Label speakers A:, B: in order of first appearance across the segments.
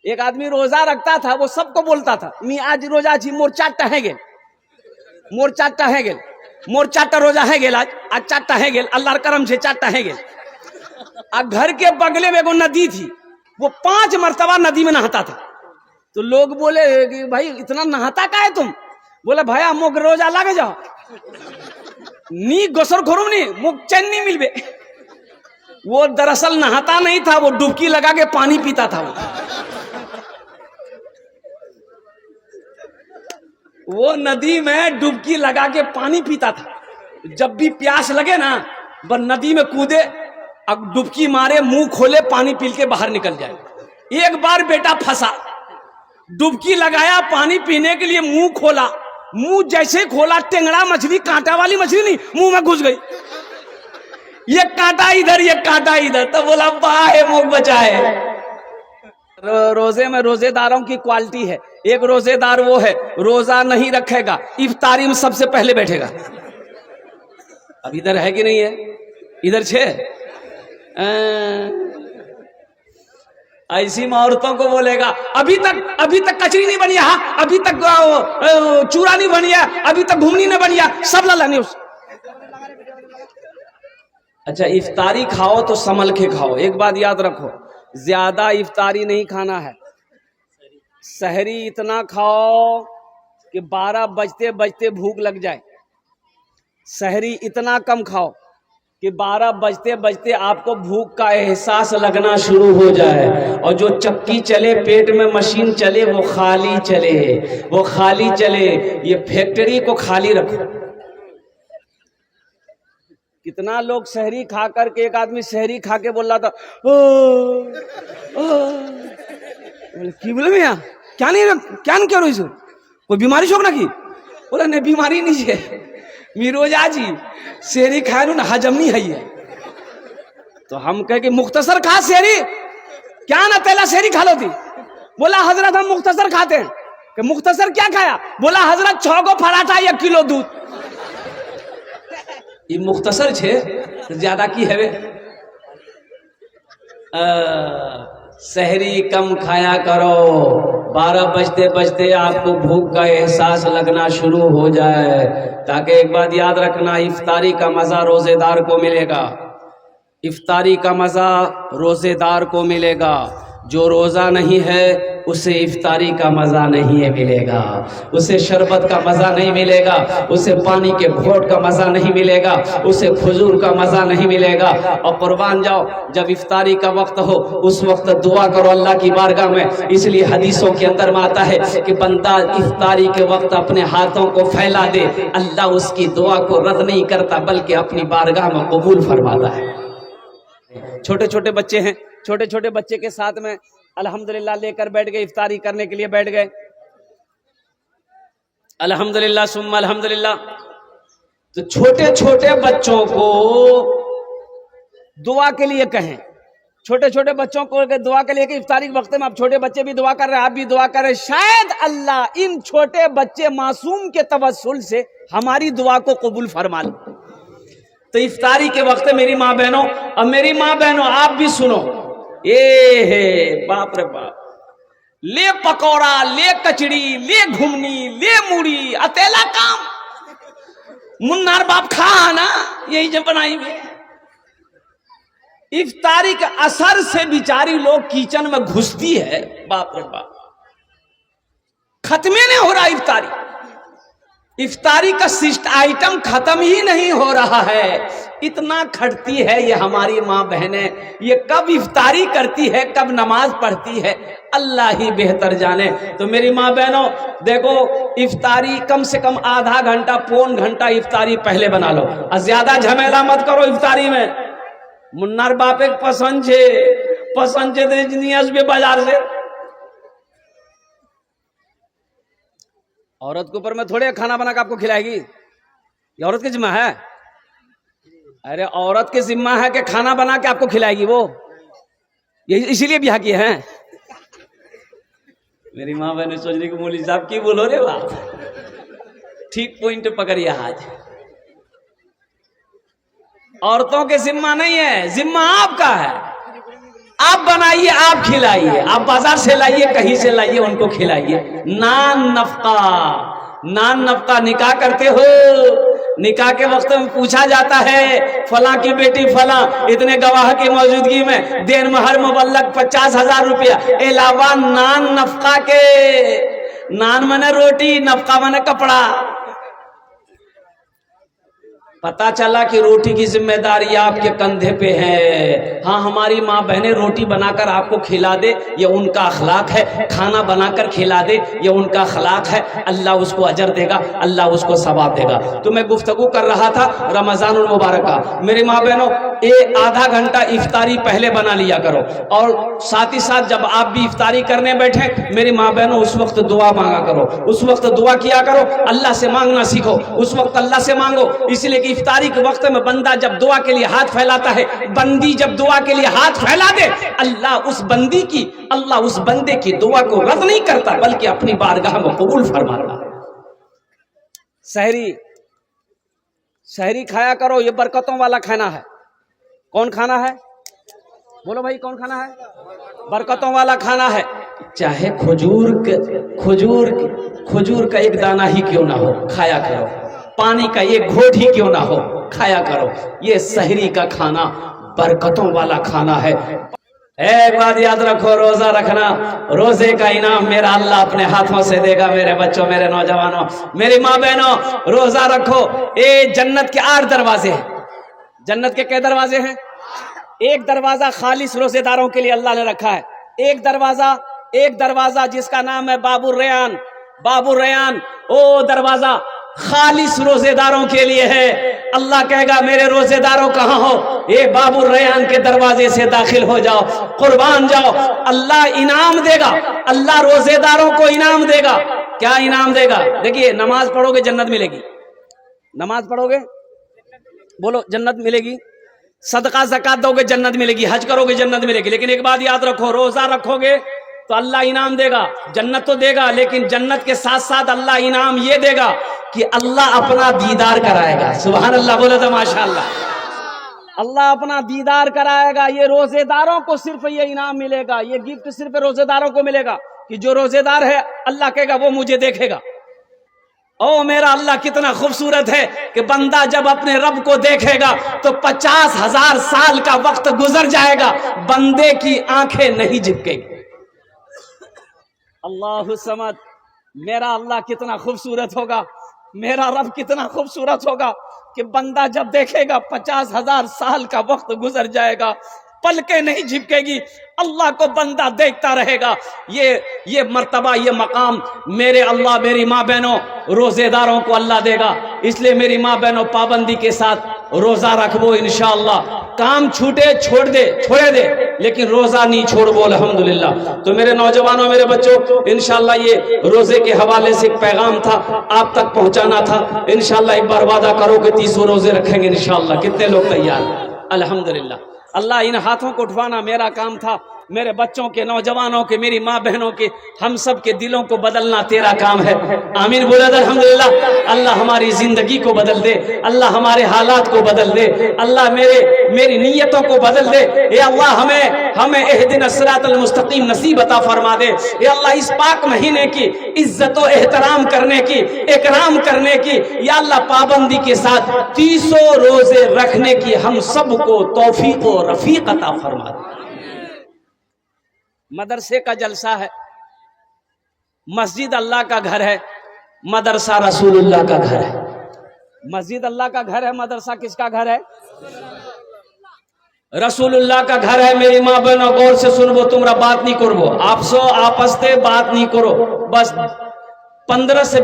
A: एक आदमी रोजा रखता था, वो सबको बोलता था, मी आज रोजा छी, मोर 4टा है गेल, मोर 4टा है गेल, मोर 4टा रोजा है गेल, आज 4टा है गेल, अल्लाह करम से 4टा है गेल। आ घर के बगले में एगो नदी थी, वो 5 मरतबा नदी में नहाता था। तो लोग बोले कि भाई इतना नहाता का है तुम? बोले भैया मुख रोजा लग जाओ, नी गोसर खोरूम नी मुख चैन नहीं मिलबे। वो दरअसल नहाता नहीं था, वो डुबकी लगा के पानी पीता था। वो नदी में डुबकी लगा के पानी पीता था। जब भी प्यास लगे ना, बस नदी में कूदे, अब डुबकी मारे, मुंह खोले, पानी पी के बाहर निकल जाए। एक बार बेटा फंसा, डुबकी लगाया पानी पीने के लिए, मुंह खोला, मुंह जैसे खोला, टेंगड़ा मछली, कांटा वाली मछली नहीं, मुंह में घुस गई। ये कांटा इधर, ये कांटा इधर, तो बोला बाहे मुंह बचाए। रोजे में रोजेदारों की क्वालिटी है। एक रोजेदार वो है, रोजा नहीं रखेगा, इफ्तारी में सबसे पहले बैठेगा। अब इधर है कि नहीं है? इधर छे ऐसी औरतों को बोलेगा अभी तक कचरी नहीं बनी है, अभी तक चूरा नहीं बनी है, अभी तक घुमनी नहीं बनी है, सब ला लानी उस। अच्छा, इफ्तारी खाओ तो संभल के खाओ। एक बात याद रखो, ज्यादा इफ्तारी नहीं खाना है। सहरी इतना खाओ कि 12 बजते बजते भूख लग जाए। सहरी इतना कम खाओ कि 12 बजते बजते आपको भूख का एहसास लगना शुरू हो जाए, और जो चक्की चले, पेट में मशीन चले, वो खाली चले, वो खाली चले। ये फैक्ट्री को खाली रखो। कितना लोग सहरी खा करके, एक आदमी सहरी खा के बोल रहा था की बोले भैया क्या नहीं करो इसे, कोई बीमारी शोक ना की? बोला नहीं बीमारी नहीं है, मिरोजा जी सहरी खाए ना हजम नहीं है ये। तो हम कहे कि मुख्तसर खा सहरी, क्या ना पहला सहरी खा लो थी। बोला हजरत हम मुख्तसर खाते हैं। कि मुख्तसर क्या खाया? बोला हजरत 6 को पराठा 1 किलो दूध। ये मुख्तसर छे ज्यादा की है। सहरी कम खाया करो, 12 बजते बजते आपको भूख का एहसास लगना शुरू हो जाए। ताकि एक बात याद रखना, इफ्तारी का मजा रोजेदार को मिलेगा, इफ्तारी का मजा रोजेदार को मिलेगा। जो रोजा नहीं है उसे इफ्तारी का मजा नहीं मिलेगा, उसे शरबत का मजा नहीं मिलेगा, उसे पानी के घोट का मजा नहीं मिलेगा, उसे खजूर का मजा नहीं मिलेगा। और कुर्बान जाओ, जब इफ्तारी का वक्त हो उस वक्त दुआ करो अल्लाह की बारगाह में। इसलिए हदीसों के अंदर में आता है कि बंदा इफ्तारी के वक्त अपने हाथों को फैला दे, अल्लाह उसकी दुआ को रद्द नहीं करता बल्कि अपनी बारगाह में कबूल फरमाता है। छोटे छोटे बच्चे हैं, छोटे छोटे बच्चे के साथ में अल्हम्दुलिल्लाह लेकर बैठ गए, इफ्तारी करने के लिए बैठ गए। अल्हम्दुलिल्लाह सुम्मा अल्हम्दुलिल्लाह। तो छोटे छोटे बच्चों को दुआ के लिए कहें, छोटे छोटे बच्चों को दुआ के लिए कि इफ्तारी के वक्त में आप छोटे बच्चे भी दुआ कर रहे हैं, आप भी दुआ कर रहे हैं, शायद अल्लाह इन छोटे बच्चे मासूम के तवस्सुल से हमारी दुआ को कबूल फरमा ले। तो इफ्तारी के वक्त मेरी माँ बहनों, और मेरी माँ बहनों आप भी सुनो, ये है बाप रे बाप, ले पकौड़ा, ले कचड़ी, ले घुमनी, ले मूड़ी, अतेला काम मुन्नार बाप खा ना, यही जब बनाई हुई। इफ्तारी के असर से बिचारी लोग किचन में घुसती है, बाप रे बाप, खत्मे नहीं हो रहा इफ्तारी। इफ्तारी का सिस्ट आइटम खत्म ही नहीं हो रहा है, इतना खटती है ये हमारी माँ बहनें। ये कब इफ्तारी करती है, कब नमाज पढ़ती है, अल्लाह ही बेहतर जाने। तो मेरी माँ बहनों देखो, इफ्तारी कम से कम आधा घंटा, पौन घंटा इफ्तारी पहले बना लो, और ज्यादा झमेला मत करो इफ्तारी में। मुन्नार बाप एक पसंद छे बाजार से औरत के ऊपर में थोड़े खाना बना के आपको खिलाएगी, ये औरत की जिम्मा है। अरे औरत की जिम्मा है कि खाना बना के आपको खिलाएगी वो, ये इसीलिए ब्याह किए हैं। मेरी माँ बहने सोच रही कि मौलवी साहब की बोलो रे बाप, ठीक पॉइंट पकड़िए आज। औरतों के जिम्मा नहीं है, जिम्मा आपका है। आप बनाइए, आप खिलाइए, आप बाजार से लाइए, कहीं से लाइए, उनको खिलाइए। नान नफका, नान नफका निकाह करते हो, निकाह के वक्त में पूछा जाता है फला की बेटी फला इतने गवाह की मौजूदगी में देन महर मुबल्लग 50,000 रुपया, अलावा नान नफका के। नान माने रोटी, नफका माने कपड़ा। पता चला कि रोटी की जिम्मेदारी आपके कंधे पे है। हाँ, हमारी माँ बहनें रोटी बनाकर आपको खिला दे, ये उनका अखलाक है। खाना बनाकर खिला दे, ये उनका अखलाक है। अल्लाह उसको अजर देगा, अल्लाह उसको सवाब देगा। तो मैं गुफ्तगू कर रहा था रमजानुल मुबारक का। मेरी माँ बहनों, आधा घंटा इफ्तारी पहले बना लिया करो, और साथ ही साथ जब आप भी इफ्तारी करने बैठे मेरी माँ बहनों, उस वक्त दुआ मांगा करो, उस वक्त दुआ किया करो। अल्लाह से मांगना सीखो, उस वक्त अल्लाह से मांगो। इसलिए इफ्तारी के वक्त में बंदा जब दुआ के लिए हाथ फैलाता है, बंदी जब दुआ के लिए हाथ फैला दे, अल्लाह उस बंदी की, अल्लाह उस बंदे की दुआ को रद्द नहीं करता, बल्कि अपनी बारगाह में कबूल फरमाता। सहरी, सहरी खाया करो, ये बरकतों वाला खाना है। कौन खाना है? बोलो भाई, कौन खाना है? बरकतों वाला खाना है। चाहे खजूर का एक दाना ही क्यों ना हो, खाया करो। पानी का एक घोट ही क्यों ना हो, खाया करो। ये सहरी का खाना बरकतों वाला खाना है। एक बात याद रखो, रोजा रखना, रोजे का इनाम मेरा अल्लाह अपने हाथों से देगा। मेरे बच्चों, मेरे नौजवानों, मेरी माँ बहनों, रोजा रखो। जन्नत के 8 दरवाजे हैं। जन्नत के क्या दरवाजे हैं? एक दरवाजा खालिस रोजेदारों के लिए अल्लाह ने रखा है। एक दरवाजा जिसका नाम है बाबुर रयान। बाबुर रयान, ओ दरवाजा खालिस रोजेदारों के लिए है। अल्लाह कहेगा मेरे रोजेदारों कहाँ हो? ये बाबुर रयान के दरवाजे से दाखिल हो जाओ, कुर्बान जाओ। अल्लाह इनाम देगा, अल्लाह रोजेदारों को इनाम देगा। क्या इनाम देगा? देखिए, नमाज पढ़ोगे जन्नत मिलेगी, नमाज पढ़ोगे बोलो जन्नत मिलेगी, सदका ज़कात दोगे जन्नत मिलेगी, हज करोगे जन्नत मिलेगी। लेकिन एक बात याद रखो, रोजा रखोगे तो अल्लाह इनाम देगा, जन्नत तो देगा, लेकिन जन्नत के साथ साथ अल्लाह इनाम ये देगा कि अल्लाह अपना दीदार कराएगा। सुभान अल्लाह, बोले तो माशाअल्लाह। अल्लाह अपना दीदार कराएगा। ये रोजेदारों को सिर्फ ये इनाम मिलेगा, ये गिफ्ट सिर्फ रोजेदारों को मिलेगा कि जो रोजेदार है अल्लाह कहेगा वो मुझे देखेगा। ओ मेरा अल्लाह कितना खूबसूरत है कि बंदा जब अपने रब को देखेगा तो 50,000 साल का वक्त गुजर जाएगा, बंदे की आंखें नहीं झपकेगी। अल्लाहु समद, मेरा अल्लाह कितना खूबसूरत होगा, मेरा रब कितना खूबसूरत होगा कि बंदा जब देखेगा 50,000 साल का वक्त गुजर जाएगा, पलके नहीं झपकेगी, अल्लाह को बंदा देखता रहेगा। ये मर्तबा, ये मकाम मेरे अल्लाह मेरी माँ बहनों रोजेदारों को अल्लाह देगा। इसलिए मेरी माँ बहनों पाबंदी के साथ रोजा रखबो इंशाअल्लाह। काम छूटे छोड़े दे, लेकिन रोजा नहीं छोड़बो अल्हम्दुलिल्लाह। तो मेरे नौजवानों, मेरे बच्चों, इंशाअल्लाह ये रोजे के हवाले से एक पैगाम था, आप तक पहुंचाना था। इंशाअल्लाह एक बार वादा करो कि 30 रोजे रखेंगे इंशाअल्लाह। कितने लोग तैयार? अल्हम्दुलिल्लाह। अल्लाह इन हाथों को उठवाना मेरा काम था, मेरे बच्चों के, नौजवानों के, मेरी माँ बहनों के, हम सब के दिलों को बदलना तेरा काम है। आमीन बोले अल्हम्दुलिल्लाह। अल्लाह हमारी जिंदगी को बदल दे, अल्लाह हमारे हालात को बदल दे, अल्लाह मेरी नीयतों को बदल दे। ये अल्लाह हमें इहदिना सिरातल मुस्तकीम नसीब अता फरमा दे। ये अल्लाह इस पाक महीने की इज्जत व एहतराम करने की, इकराम करने की, या अल्लाह पाबंदी के साथ 30 रोजे रखने की हम सबको तौफीक व रफीक अता फरमा दे। मदरसे का जलसा है, मस्जिद अल्लाह का घर है, मदरसा रसूलुल्लाह का घर है। मस्जिद अल्लाह का घर है, मदरसा किसका घर है? रसूलुल्लाह का घर है। मेरी माँ बहनों, गौर से सुनबो, तुमरा बात नहीं करबो, आपस से बात नहीं करो। बस 15 से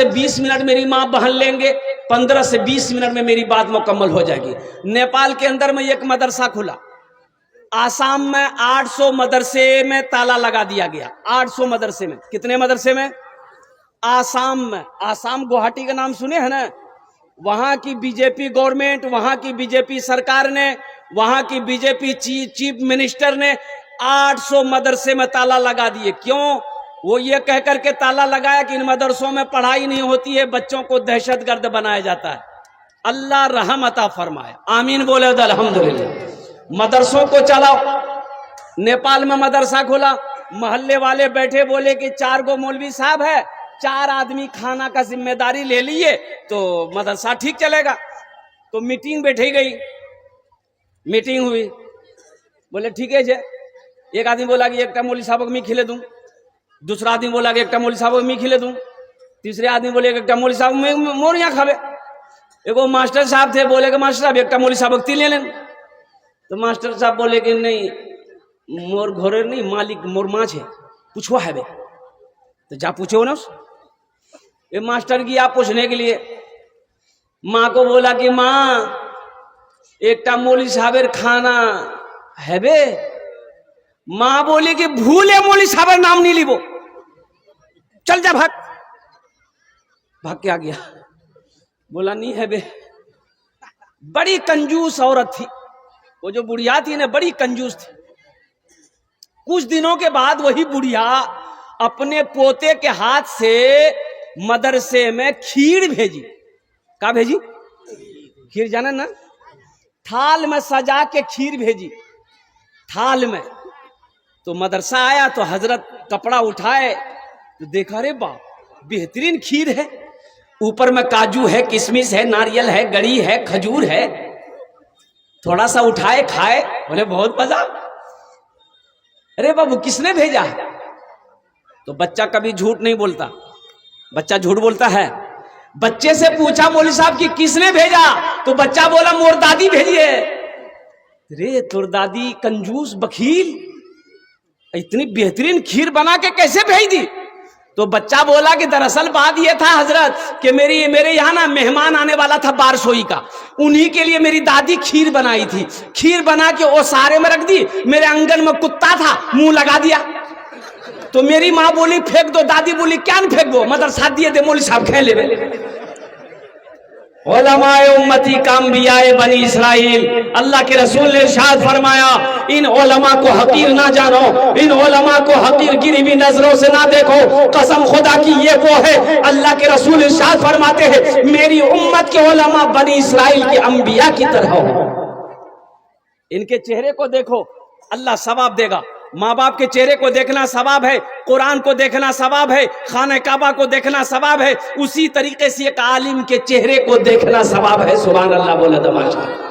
A: 20 मिनट मेरी माँ बहन लेंगे, 15 से 20 मिनट में मेरी बात मुकम्मल हो जाएगी। नेपाल के अंदर में एक मदरसा खुला, आसाम में 800 मदरसे में ताला लगा दिया गया। 800 मदरसे में, कितने मदरसे में? आसाम में। आसाम गुवाहाटी का नाम सुने हैं ना? वहां की बीजेपी गवर्नमेंट, वहां की बीजेपी सरकार ने, वहां की बीजेपी चीफ मिनिस्टर ने 800 मदरसे में ताला लगा दिए। क्यों? वो ये कह करके ताला लगाया कि इन मदरसों में पढ़ाई नहीं होती है, बच्चों को दहशतगर्द बनाया जाता है। अल्लाह रहम अता फरमाए, आमीन बोले अल्हम्दुलिल्लाह। मदरसों को चलाओ। नेपाल में मदरसा खोला, मोहल्ले वाले बैठे, बोले कि 4 गो मौलवी साहब है, 4 आदमी खाना का जिम्मेदारी ले लिए तो मदरसा ठीक चलेगा। तो मीटिंग बैठी गई, मीटिंग हुई, बोले ठीक है जे। एक आदमी बोला कि एक मौलवी साहब को मैं खिले दूं, दूसरा आदमी बोला कि एक मौलवी साहब को मैं खिले दूं, तीसरे आदमी बोले एक मौलवी साहब मोर यहाँ खावे। एगो मास्टर साहब थे, बोले कि मास्टर साहब एक मौलवी साहब को ले लें। तो मास्टर साहब बोले कि नहीं, मोर घोरे नहीं, मालिक मोर माँ है, पूछवा है बे। तो जा पूछो ना। ये मास्टर की आप पूछने के लिए माँ को बोला कि माँ एक मौलवी साहबेर खाना है बे। माँ बोली कि भूले मौलवी साहबेर नाम नहीं लीबो, चल जा भाग। भाग के आ गया, बोला नहीं है बे। बड़ी कंजूस औरत थी वो, जो बुढ़िया थी ना, बड़ी कंजूस थी। कुछ दिनों के बाद वही बुढ़िया अपने पोते के हाथ से मदरसे में खीर भेजी। क्या भेजी? खीर, जाना ना, थाल में सजा के खीर भेजी, थाल में। तो मदरसा आया तो हजरत कपड़ा उठाए तो देखा, रे बाप, बेहतरीन खीर है, ऊपर में काजू है, किशमिश है, नारियल है, गरी है, खजूर है। थोड़ा सा उठाए, खाए, बोले बहुत मजा। अरे बाबू किसने भेजा? तो बच्चा कभी झूठ नहीं बोलता, बच्चा झूठ बोलता है। बच्चे से पूछा मौलवी साहब कि किसने भेजा? तो बच्चा बोला मोर दादी भेजी है। रे तोर दादी कंजूस बखील, इतनी बेहतरीन खीर बना के कैसे भेज दी? तो बच्चा बोला कि दरअसल बात यह था हजरत कि मेरे यहाँ ना मेहमान आने वाला था बारसोई का, उन्हीं के लिए मेरी दादी खीर बनाई थी। खीर बना के वो सारे में रख दी, मेरे आंगन में कुत्ता था, मुंह लगा दिया। तो मेरी माँ बोली फेंक दो, दादी बोली क्या न फेंक दो, मदरसा दिए दे, मौलवी साहब खे ले। उलमाए उम्मती का अंबियाए बनी इस्राइल, अल्लाह के रसूल ने इरशाद फरमाया, इन उलमा को हकीर ना जानो, इन उलमा को हकीर गिरी हुई नजरों से ना देखो। कसम खुदा की ये वो है, अल्लाह के रसूल इरशाद फरमाते हैं, मेरी उम्मत के उलमा बनी इस्राइल के अंबिया की तरह हो। इनके चेहरे को देखो, अल्लाह सवाब देगा। माँ बाप के चेहरे को देखना सवाब है, कुरान को देखना सवाब है, खाने काबा को देखना सवाब है, उसी तरीके से एक आलिम के चेहरे को देखना सवाब है। सुभान अल्लाह बोले तो माशाअल्लाह।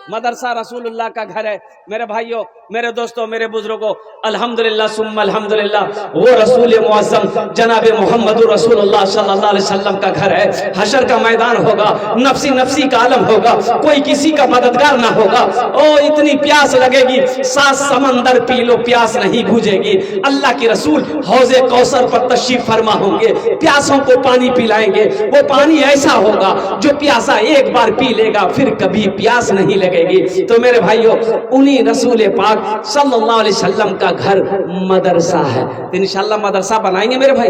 A: मदरसा रसूलुल्लाह का घर है। मेरे भाइयों, मेरे दोस्तों, मेरे बुजुर्गों, अल्हम्दुलिल्लाह सुम्मा अल्हम्दुलिल्लाह, वो रसूल मुअज़्ज़म जनाब मोहम्मद रसूलुल्लाह सल्लल्लाहु अलैहि वसल्लम का घर है। हशर का मैदान होगा, नफसी नफसी का आलम होगा, कोई किसी का मददगार ना होगा। ओ इतनी प्यास लगेगी, 7 समंदर पी लो, प्यास नहीं बुझेगी। अल्लाह के रसूल हौज़े कौसर पर तशरीफ फरमा होंगे, प्यासों को पानी पिलाएंगे। वो पानी ऐसा होगा जो प्यासा एक बार पी लेगा फिर कभी प्यास नहीं लगेगी। तो मेरे भाइयों, उन्हीं रसूल पाक सल्लल्लाहु अलैहि वसल्लम का घर मदरसा है। तो इंशाल्लाह मदरसा बनाएंगे मेरे भाई।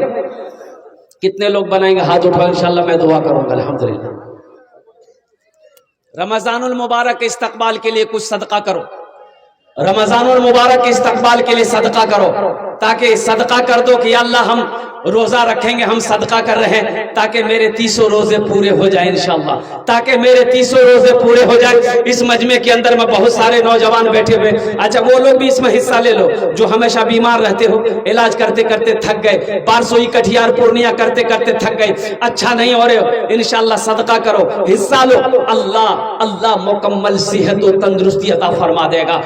A: कितने लोग बनाएंगे? हाथ उठाओ, इंशाल्लाह मैं दुआ करूंगा। अल्हम्दुलिल्लाह। रमजानुल मुबारक के इस्तकबाल के लिए कुछ सदका करो, रमजानुल मुबारक के इस्तकबाल के लिए सदका करो, ताकि सदका कर दो कि अल्लाह हम रोजा रखेंगे, हम सदका कर रहे हैं, ताकि मेरे 300 रोजे पूरे हो जाए इंशाअल्लाह, ताकि मेरे 300 रोजे पूरे हो जाए। इस मजमे के अंदर में बहुत सारे नौजवान बैठे हुए, अच्छा वो लोग भी इसमें हिस्सा ले लो जो हमेशा बीमार रहते हो, इलाज करते करते थक गए, बारसोई कटिहार पूर्णिया करते करते थक गए, अच्छा नहीं हो रहे हो, इंशाअल्लाह सदका करो, हिस्सा लो। अल्लाह मुकम्मल सेहत और तंदुरुस्ती अता फरमा देगा।